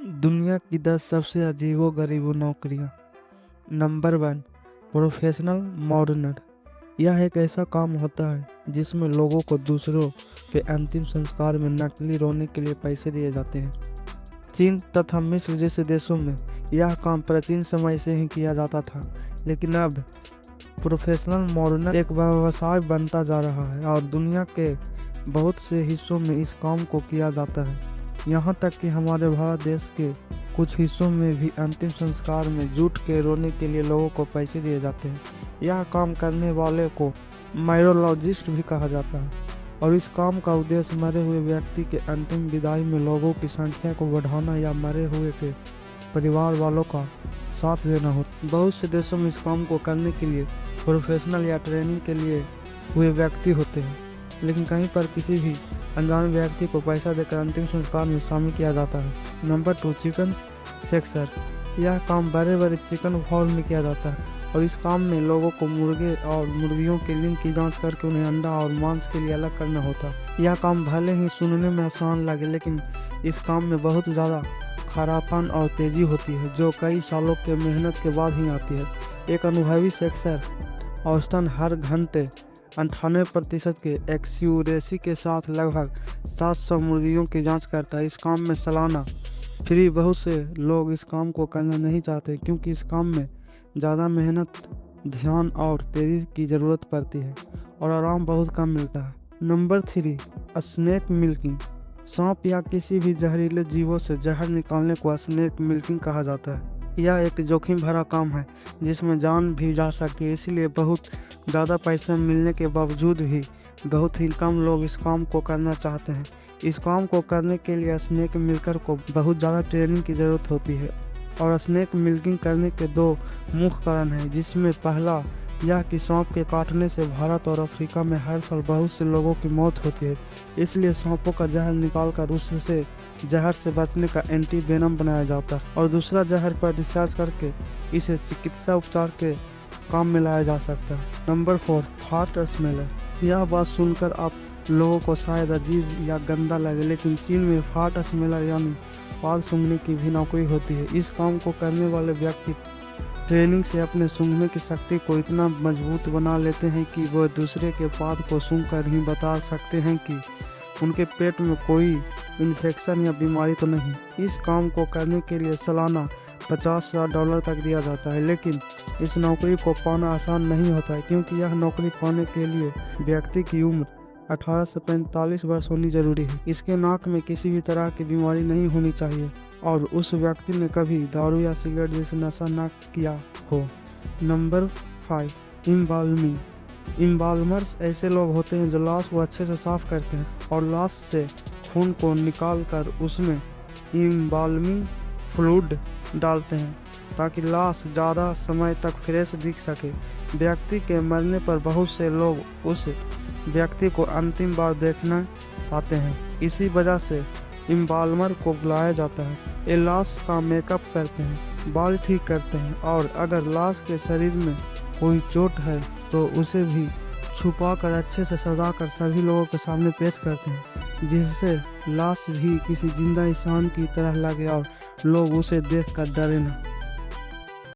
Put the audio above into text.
दुनिया की 10 सबसे अजीबो-गरीबो नौकरियां। Number 1, professional mourner. यह एक ऐसा काम होता है जिसमें लोगों को दूसरों के अंतिम संस्कार में नकली रोने के लिए पैसे दिए जाते हैं। चीन तथा मिस्र जैसे देशों में यह काम प्राचीन समय से ही किया जाता था, लेकिन अब प्रोफेशनल मॉर्डनर एक व्यवसाय बनता जा रहा है और दुनिया के बहुत से हिस्सों में इस काम को किया जाता है। यहाँ तक कि हमारे भारत देश के कुछ हिस्सों में भी अंतिम संस्कार में जुट के रोने के लिए लोगों को पैसे दिए जाते हैं। यह काम करने वाले को मायरोलॉजिस्ट भी कहा जाता है और इस काम का उद्देश्य मरे हुए व्यक्ति के अंतिम विदाई में लोगों की संख्या को बढ़ाना या मरे हुए के परिवार वालों का साथ देना हो। बहुत से देशों में इस काम को करने के लिए प्रोफेशनल या ट्रेनिंग के लिए हुए व्यक्ति होते हैं, लेकिन कहीं पर किसी भी अनजान व्यक्ति को पैसा देकर अंतिम संस्कार में शामिल किया जाता है। Number 2, chicken sexer. यह काम बड़े बड़े चिकन फार्म में किया जाता है और इस काम में लोगों को मुर्गे और मुर्गियों के लिंग की जांच करके उन्हें अंडा और मांस के लिए अलग करना होता है। यह काम भले ही सुनने में आसान लगे, लेकिन इस काम में बहुत ज़्यादा खराबपन और तेज़ी होती है जो कई सालों के मेहनत के बाद ही आती है। एक अनुभवी सेक्सर औसतन हर घंटे 98% के एक्यूरेसी के साथ लगभग 700 मुर्गियों की जांच करता है। इस काम में सालाना फ्री। बहुत से लोग इस काम को करना नहीं चाहते क्योंकि इस काम में ज़्यादा मेहनत, ध्यान और तेज़ी की ज़रूरत पड़ती है और आराम बहुत कम मिलता है। Number 3, snake milking. सांप या किसी भी जहरीले जीवों से जहर निकालने को स्नेक मिल्किंग कहा जाता है। यह एक जोखिम भरा काम है जिसमें जान भी जा सकती है, इसीलिए बहुत ज़्यादा पैसे मिलने के बावजूद भी बहुत ही कम लोग इस काम को करना चाहते हैं। इस काम को करने के लिए स्नेक मिल्कर को बहुत ज़्यादा ट्रेनिंग की ज़रूरत होती है और स्नेक मिल्किंग करने के 2 मुख्य कारण हैं, जिसमें पहला यह कि सांप के काटने से भारत और अफ्रीका में हर साल बहुत से लोगों की मौत होती है, इसलिए सांपों का जहर निकालकर उससे जहर से बचने का एंटी वेनम बनाया जाता है। और दूसरा, जहर पर रिसर्च करके इसे चिकित्सा उपचार के काम में लाया जा सकता है। Number 4, fart smeller. यह बात सुनकर आप लोगों को शायद अजीब या गंदा लगे, लेकिन चीन में फार्ट स्मेलर यानी पाद सूंघने की भी नौकरी होती है। इस काम को करने वाले व्यक्ति ट्रेनिंग से अपने सूंघने की शक्ति को इतना मजबूत बना लेते हैं कि वह दूसरे के पाद को सूंघकर ही बता सकते हैं कि उनके पेट में कोई इन्फेक्शन या बीमारी तो नहीं। इस काम को करने के लिए सालाना $50,000 तक दिया जाता है, लेकिन इस नौकरी को पाना आसान नहीं होता है क्योंकि यह नौकरी पाने के लिए व्यक्ति की उम्र 18 से 45 वर्ष होनी जरूरी है। इसके नाक में किसी भी तरह की बीमारी नहीं होनी चाहिए और उस व्यक्ति ने कभी दारू या सिगरेट जैसे नशा न किया हो। Number 5, embalming. एम्बाल्मर्स ऐसे लोग होते हैं जो लाश को अच्छे से साफ करते हैं और लाश से खून को निकाल कर उसमें एम्बाल्मिंग फ्लूइड डालते हैं ताकि लाश ज़्यादा समय तक फ्रेश दिख सके। व्यक्ति के मरने पर बहुत से लोग उस व्यक्ति को अंतिम बार देखना पाते हैं, इसी वजह से एम्बाल्मर को बुलाया जाता है। ये लाश का मेकअप करते हैं, बाल ठीक करते हैं और अगर लाश के शरीर में कोई चोट है तो उसे भी छुपा कर अच्छे से सजा कर सभी लोगों के सामने पेश करते हैं, जिससे लाश भी किसी जिंदा इंसान की तरह लगे और लोग उसे देख कर डरे न।